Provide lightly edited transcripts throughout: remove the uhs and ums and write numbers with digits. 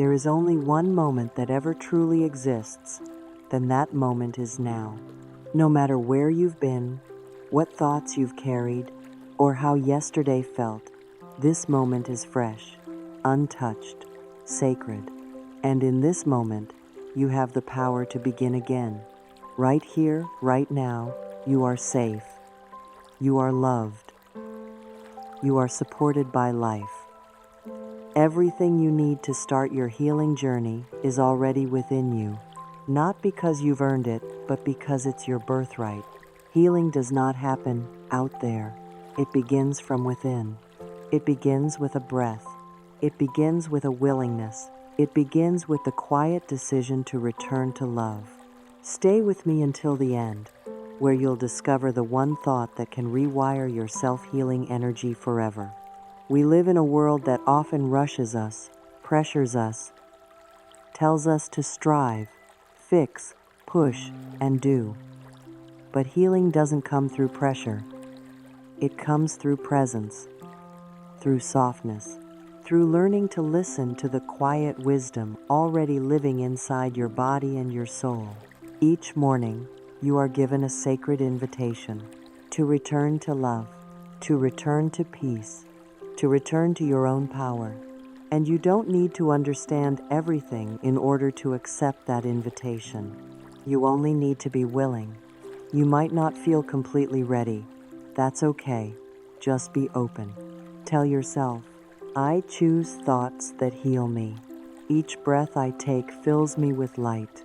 there is only one moment that ever truly exists, then that moment is now. No matter where you've been, what thoughts you've carried, or how yesterday felt, this moment is fresh, untouched, sacred. And in this moment, you have the power to begin again. Right here, right now, you are safe. You are loved. You are supported by life. Everything you need to start your healing journey is already within you, not because you've earned it, but because it's your birthright. Healing does not happen out there. It begins from within. It begins with a breath. It begins with a willingness. It begins with the quiet decision to return to love. Stay with me until the end, where you'll discover the one thought that can rewire your self-healing energy forever. We live in a world that often rushes us, pressures us, tells us to strive, fix, push, and do. But healing doesn't come through pressure. It comes through presence, through softness, through learning to listen to the quiet wisdom already living inside your body and your soul. Each morning, you are given a sacred invitation to return to love, to return to peace, to return to your own power. And you don't need to understand everything in order to accept that invitation. You only need to be willing. You might not feel completely ready. That's okay. Just be open. Tell yourself, I choose thoughts that heal me. Each breath I take fills me with light.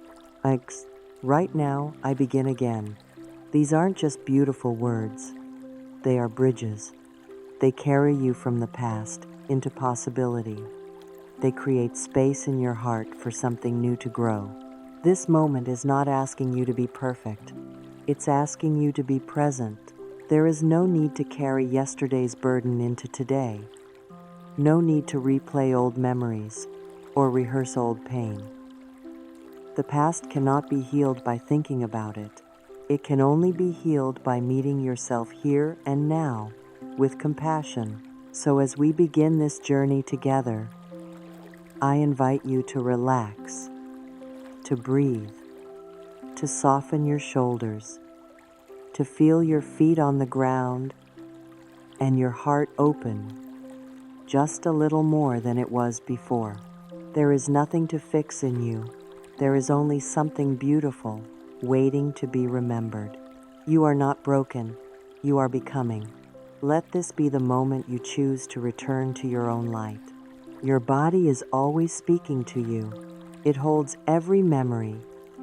Right now, I begin again. These aren't just beautiful words. They are bridges. They carry you from the past into possibility. They create space in your heart for something new to grow. This moment is not asking you to be perfect. It's asking you to be present. There is no need to carry yesterday's burden into today. No need to replay old memories or rehearse old pain. The past cannot be healed by thinking about it. It can only be healed by meeting yourself here and now with compassion. So as we begin this journey together, I invite you to relax, to breathe, to soften your shoulders, to feel your feet on the ground and your heart open just a little more than it was before. There is nothing to fix in you. There is only something beautiful waiting to be remembered. You are not broken. You are becoming. Let this be the moment you choose to return to your own light. Your body is always speaking to you. It holds every memory,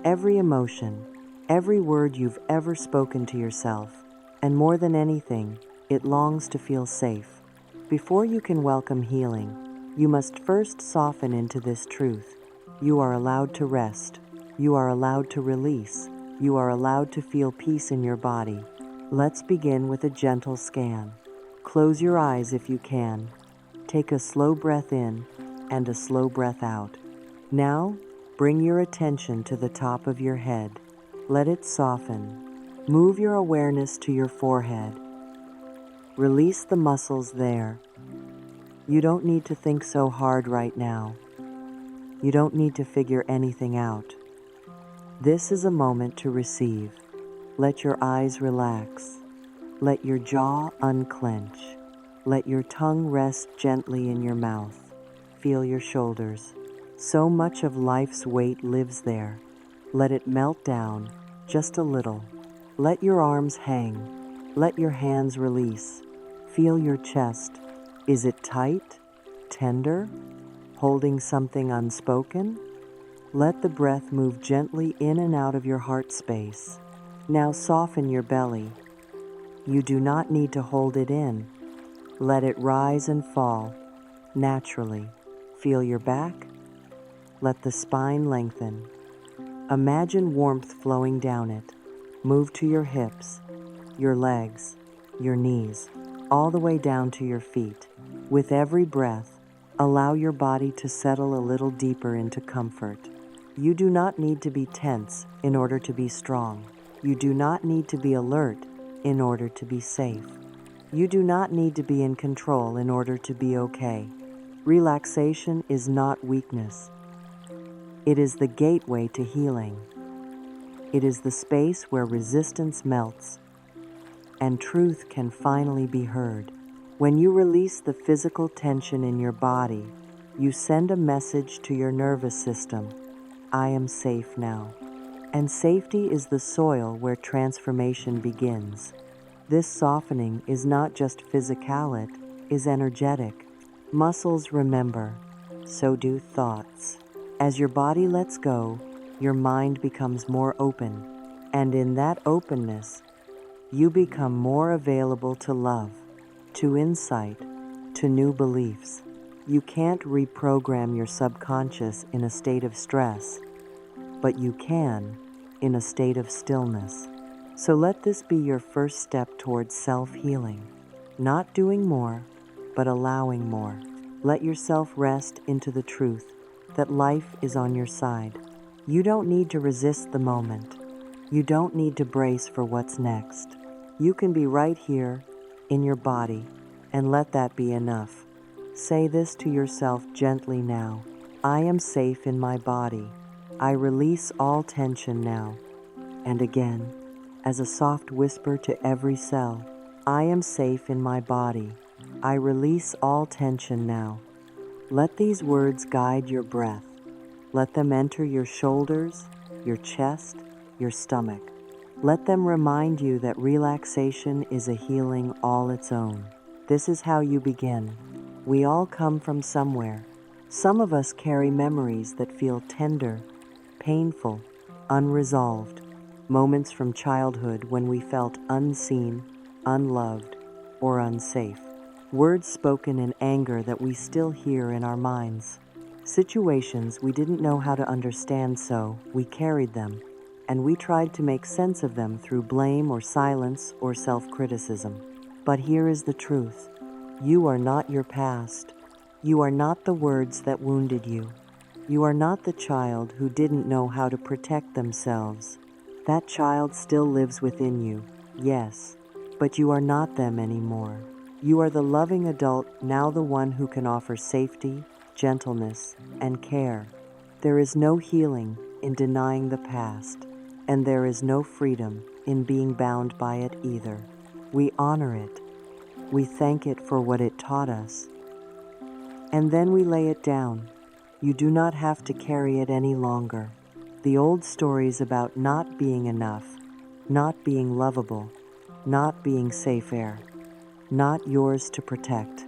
every emotion, every word you've ever spoken to yourself. And more than anything, it longs to feel safe. Before you can welcome healing, you must first soften into this truth. You are allowed to rest. You are allowed to release. You are allowed to feel peace in your body. Let's begin with a gentle scan. Close your eyes if you can. Take a slow breath in and a slow breath out. Now, bring your attention to the top of your head. Let it soften. Move your awareness to your forehead. Release the muscles there. You don't need to think so hard right now. You don't need to figure anything out. This is a moment to receive. Let your eyes relax. Let your jaw unclench. Let your tongue rest gently in your mouth. Feel your shoulders. So much of life's weight lives there. Let it melt down, just a little. Let your arms hang. Let your hands release. Feel your chest. Is it tight? Tender? Holding something unspoken? Let the breath move gently in and out of your heart space. Now soften your belly. You do not need to hold it in. Let it rise and fall naturally. Feel your back. Let the spine lengthen. Imagine warmth flowing down it. Move to your hips, your legs, your knees, all the way down to your feet. With every breath, allow your body to settle a little deeper into comfort. You do not need to be tense in order to be strong. You do not need to be alert in order to be safe. You do not need to be in control in order to be okay. Relaxation is not weakness. It is the gateway to healing. It is the space where resistance melts and truth can finally be heard. When you release the physical tension in your body, you send a message to your nervous system. I am safe now. And safety is the soil where transformation begins. This softening is not just physical, it is energetic. Muscles remember, so do thoughts. As your body lets go, your mind becomes more open, and in that openness, you become more available to love, to insight, to new beliefs. You can't reprogram your subconscious in a state of stress, but you can in a state of stillness. So let this be your first step towards self-healing. Not doing more, but allowing more. Let yourself rest into the truth that life is on your side. You don't need to resist the moment. You don't need to brace for what's next. You can be right here in your body and let that be enough. Say this to yourself gently now. I am safe in my body. I release all tension now. And again, as a soft whisper to every cell, I am safe in my body. I release all tension now. Let these words guide your breath. Let them enter your shoulders, your chest, your stomach. Let them remind you that relaxation is a healing all its own. This is how you begin. We all come from somewhere. Some of us carry memories that feel tender, painful, unresolved. Moments from childhood when we felt unseen, unloved, or unsafe. Words spoken in anger that we still hear in our minds. Situations we didn't know how to understand, so we carried them, and we tried to make sense of them through blame or silence or self-criticism. But here is the truth. You are not your past. You are not the words that wounded you. You are not the child who didn't know how to protect themselves. That child still lives within you, yes, but you are not them anymore. You are the loving adult, now the one who can offer safety, gentleness, and care. There is no healing in denying the past, and there is no freedom in being bound by it either. We honor it. We thank it for what it taught us. And then we lay it down. You do not have to carry it any longer. The old stories about not being enough, not being lovable, not being safe air, not yours to protect.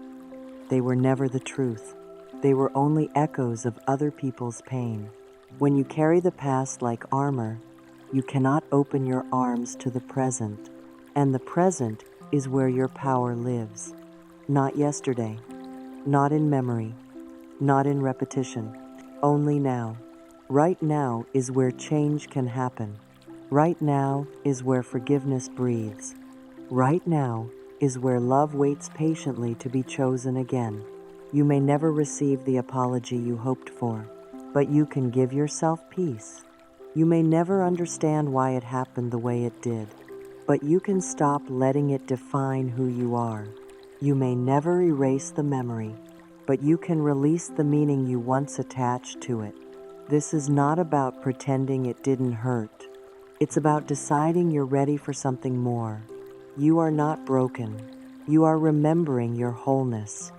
They were never the truth. They were only echoes of other people's pain. When you carry the past like armor, you cannot open your arms to the present, and the present is where your power lives. Not yesterday, not in memory, not in repetition, only now. Right now is where change can happen. Right now is where forgiveness breathes. Right now is where love waits patiently to be chosen again. You may never receive the apology you hoped for, but you can give yourself peace. You may never understand why it happened the way it did, but you can stop letting it define who you are. You may never erase the memory, but you can release the meaning you once attached to it. This is not about pretending it didn't hurt. It's about deciding you're ready for something more. You are not broken. You are remembering your wholeness.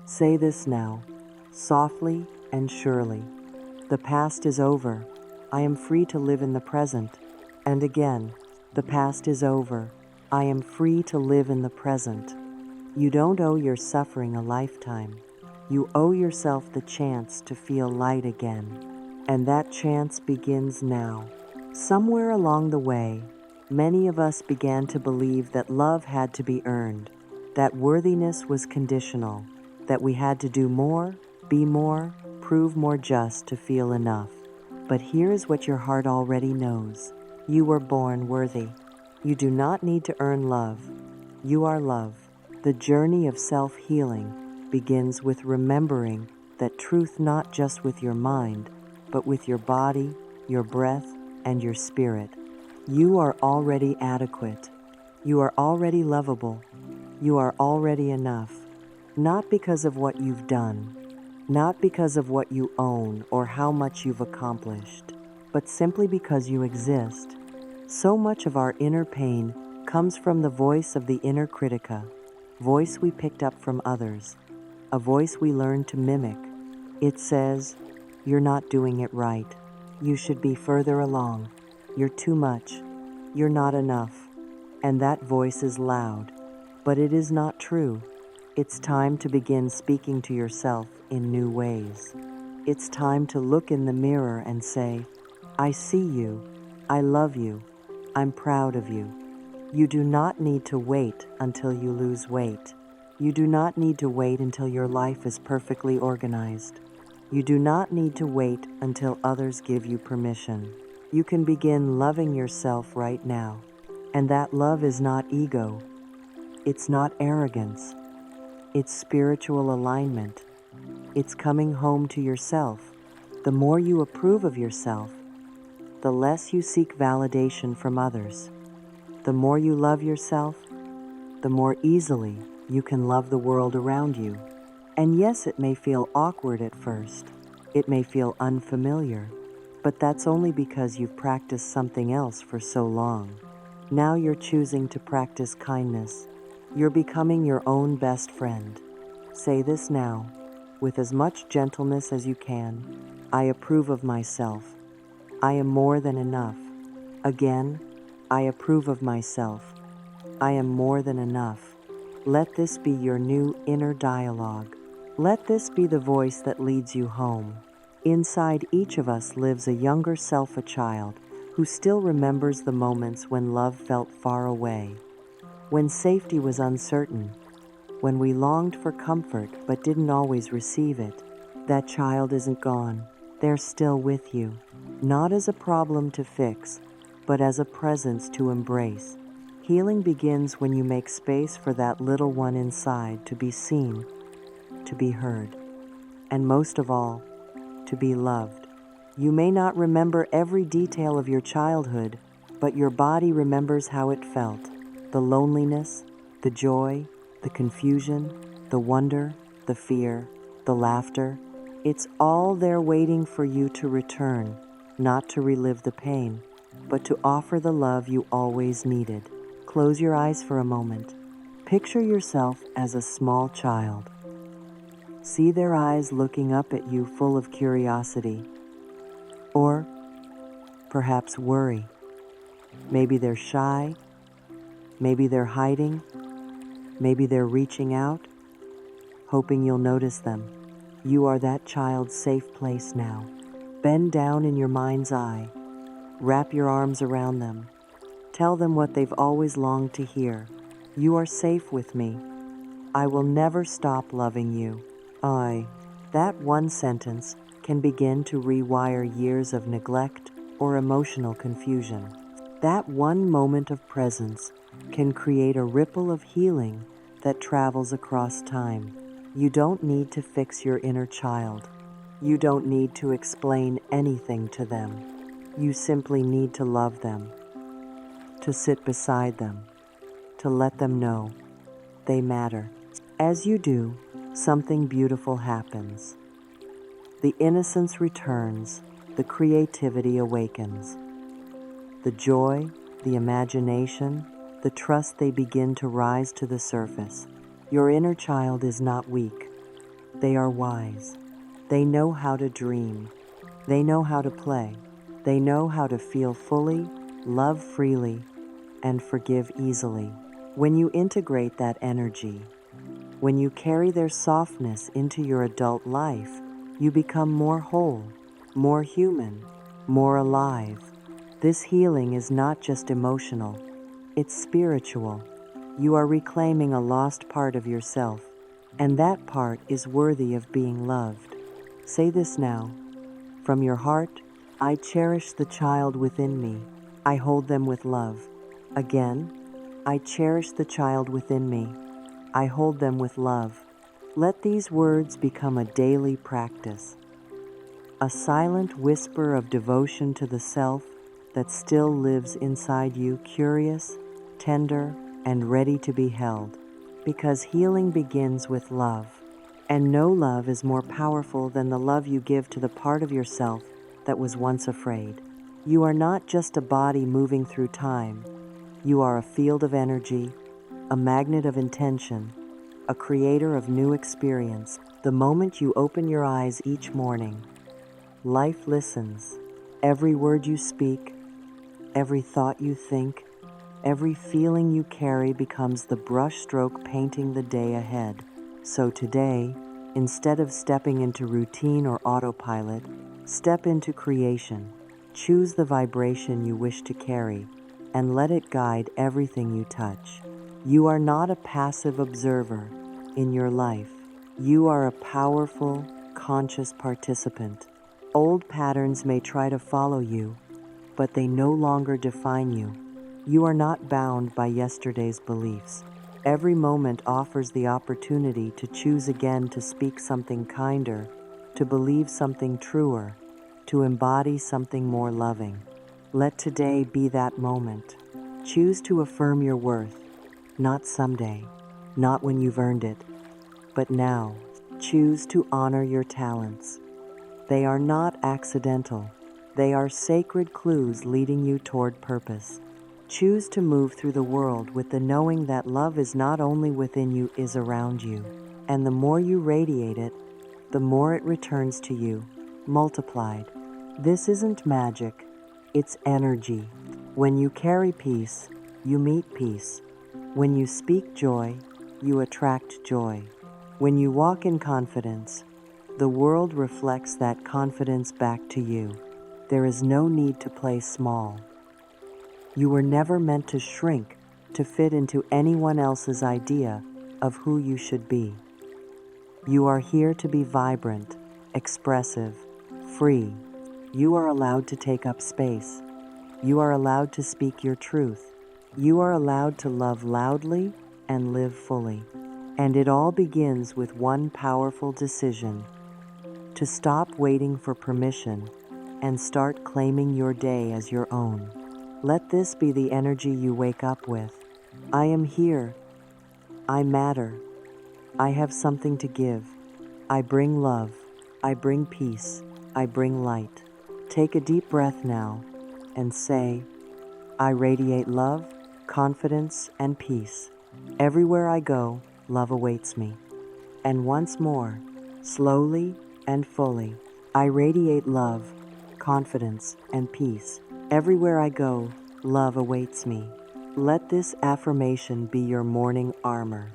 Say this now, softly and surely. The past is over. I am free to live in the present. And again, the past is over. I am free to live in the present. You don't owe your suffering a lifetime. You owe yourself the chance to feel light again. And that chance begins now. Somewhere along the way, many of us began to believe that love had to be earned, that worthiness was conditional, that we had to do more, be more, prove more just to feel enough. But here's what your heart already knows. You were born worthy. You do not need to earn love. You are love. The journey of self-healing begins with remembering that truth not just with your mind, but with your body, your breath, and your spirit. You are already adequate. You are already lovable. You are already enough. Not because of what you've done, not because of what you own or how much you've accomplished, but simply because you exist. So much of our inner pain comes from the voice of the inner critica, voice we picked up from others, a voice we learned to mimic. It says, "You're not doing it right. You should be further along. You're too much. You're not enough." And that voice is loud, but it is not true. It's time to begin speaking to yourself in new ways. It's time to look in the mirror and say, "I see you. I love you. I'm proud of you." You do not need to wait until you lose weight. You do not need to wait until your life is perfectly organized. You do not need to wait until others give you permission. You can begin loving yourself right now. And that love is not ego. It's not arrogance. It's spiritual alignment. It's coming home to yourself. The more you approve of yourself, the less you seek validation from others. The more you love yourself, the more easily you can love the world around you. And yes, it may feel awkward at first. It may feel unfamiliar, but that's only because you've practiced something else for so long. Now you're choosing to practice kindness. You're becoming your own best friend. Say this now, with as much gentleness as you can. I approve of myself. I am more than enough. Again, I approve of myself. I am more than enough. Let this be your new inner dialogue. Let this be the voice that leads you home. Inside each of us lives a younger self, a child, who still remembers the moments when love felt far away, when safety was uncertain, when we longed for comfort but didn't always receive it. That child isn't gone. They're still with you, not as a problem to fix, but as a presence to embrace. Healing begins when you make space for that little one inside to be seen, to be heard, and most of all, to be loved. You may not remember every detail of your childhood, but your body remembers how it felt. The loneliness, the joy, the confusion, the wonder, the fear, the laughter. It's all there waiting for you to return, not to relive the pain, but to offer the love you always needed. Close your eyes for a moment. Picture yourself as a small child. See their eyes looking up at you full of curiosity, or perhaps worry. Maybe they're shy, maybe they're hiding, maybe they're reaching out, hoping you'll notice them. You are that child's safe place now. Bend down in your mind's eye. Wrap your arms around them. Tell them what they've always longed to hear. You are safe with me. I will never stop loving you. That one sentence can begin to rewire years of neglect or emotional confusion. That one moment of presence can create a ripple of healing that travels across time. You don't need to fix your inner child. You don't need to explain anything to them. You simply need to love them, to sit beside them, to let them know they matter. As you do, something beautiful happens. The innocence returns, the creativity awakens. The joy, the imagination, the trust, they begin to rise to the surface. Your inner child is not weak. They are wise. They know how to dream. They know how to play. They know how to feel fully, love freely, and forgive easily. When you integrate that energy, when you carry their softness into your adult life, you become more whole, more human, more alive. This healing is not just emotional, it's spiritual. You are reclaiming a lost part of yourself, and that part is worthy of being loved. Say this now. From your heart, I cherish the child within me. I hold them with love. Again, I cherish the child within me. I hold them with love. Let these words become a daily practice, a silent whisper of devotion to the self that still lives inside you, curious, tender, and ready to be held. Because healing begins with love. And no love is more powerful than the love you give to the part of yourself that was once afraid. You are not just a body moving through time. You are a field of energy, a magnet of intention, a creator of new experience. The moment you open your eyes each morning, life listens. Every word you speak, every thought you think, every feeling you carry becomes the brushstroke painting the day ahead. So today, instead of stepping into routine or autopilot, step into creation. Choose the vibration you wish to carry and let it guide everything you touch. You are not a passive observer in your life. You are a powerful, conscious participant. Old patterns may try to follow you, but they no longer define you. You are not bound by yesterday's beliefs. Every moment offers the opportunity to choose again, to speak something kinder, to believe something truer, to embody something more loving. Let today be that moment. Choose to affirm your worth, not someday, not when you've earned it, but now. Choose to honor your talents. They are not accidental. They are sacred clues leading you toward purpose. Choose to move through the world with the knowing that love is not only within you, is around you. And the more you radiate it, the more it returns to you, multiplied. This isn't magic, it's energy. When you carry peace, you meet peace. When you speak joy, you attract joy. When you walk in confidence, the world reflects that confidence back to you. There is no need to play small. You were never meant to shrink to fit into anyone else's idea of who you should be. You are here to be vibrant, expressive, free. You are allowed to take up space. You are allowed to speak your truth. You are allowed to love loudly and live fully. And it all begins with one powerful decision: to stop waiting for permission and start claiming your day as your own. Let this be the energy you wake up with. I am here. I matter. I have something to give. I bring love. I bring peace. I bring light. Take a deep breath now and say, I radiate love, confidence, and peace. Everywhere I go, love awaits me. And once more, slowly and fully, I radiate love, confidence, and peace. Everywhere I go, love awaits me. Let this affirmation be your morning armor.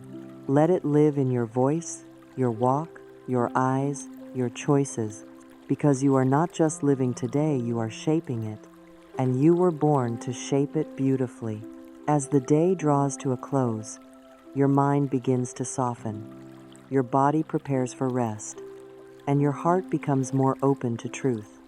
Let it live in your voice, your walk, your eyes, your choices, because you are not just living today, you are shaping it, and you were born to shape it beautifully. As the day draws to a close, your mind begins to soften, your body prepares for rest, and your heart becomes more open to truth.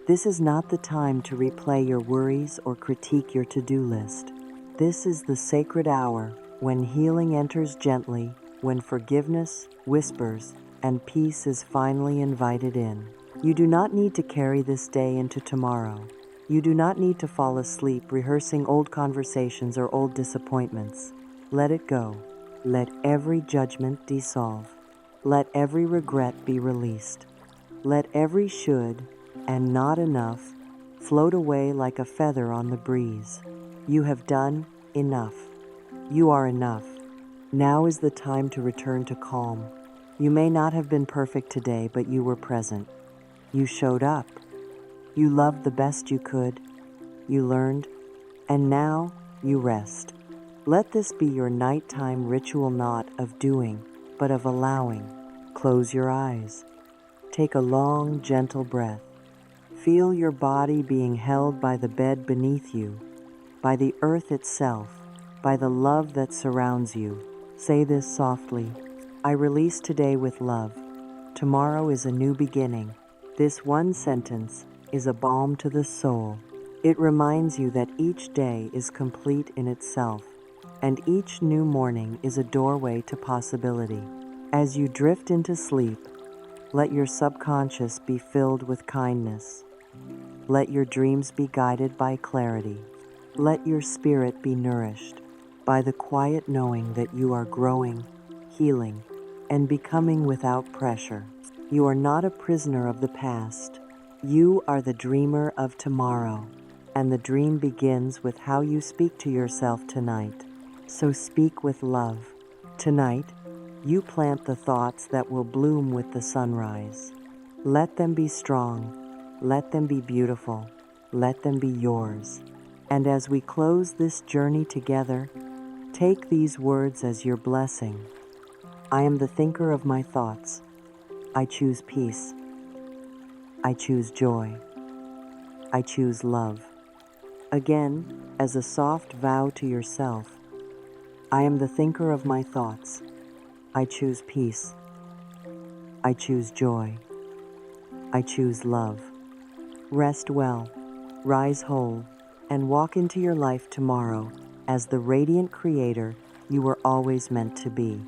This is not the time to replay your worries or critique your to-do list. This is the sacred hour when healing enters gently, when forgiveness whispers, and peace is finally invited in. You do not need to carry this day into tomorrow. You do not need to fall asleep rehearsing old conversations or old disappointments. Let it go. Let every judgment dissolve. Let every regret be released. Let every should and not enough float away like a feather on the breeze. You have done enough. You are enough. Now is the time to return to calm. You may not have been perfect today, but you were present. You showed up. You loved the best you could. You learned. And now you rest. Let this be your nighttime ritual, not of doing, but of allowing. Close your eyes. Take a long, gentle breath. Feel your body being held by the bed beneath you, by the earth itself, by the love that surrounds you. Say this softly: I release today with love. Tomorrow is a new beginning. This one sentence is a balm to the soul. It reminds you that each day is complete in itself, and each new morning is a doorway to possibility. As you drift into sleep, let your subconscious be filled with kindness. Let your dreams be guided by clarity. Let your spirit be nourished by the quiet knowing that you are growing, healing, and becoming without pressure. You are not a prisoner of the past. You are the dreamer of tomorrow, and the dream begins with how you speak to yourself tonight. So speak with love. Tonight, you plant the thoughts that will bloom with the sunrise. Let them be strong. Let them be beautiful. Let them be yours. And as we close this journey together, take these words as your blessing. I am the thinker of my thoughts. I choose peace. I choose joy. I choose love. Again, as a soft vow to yourself, I am the thinker of my thoughts. I choose peace. I choose joy. I choose love. Rest well, rise whole, and walk into your life tomorrow as the radiant creator you were always meant to be.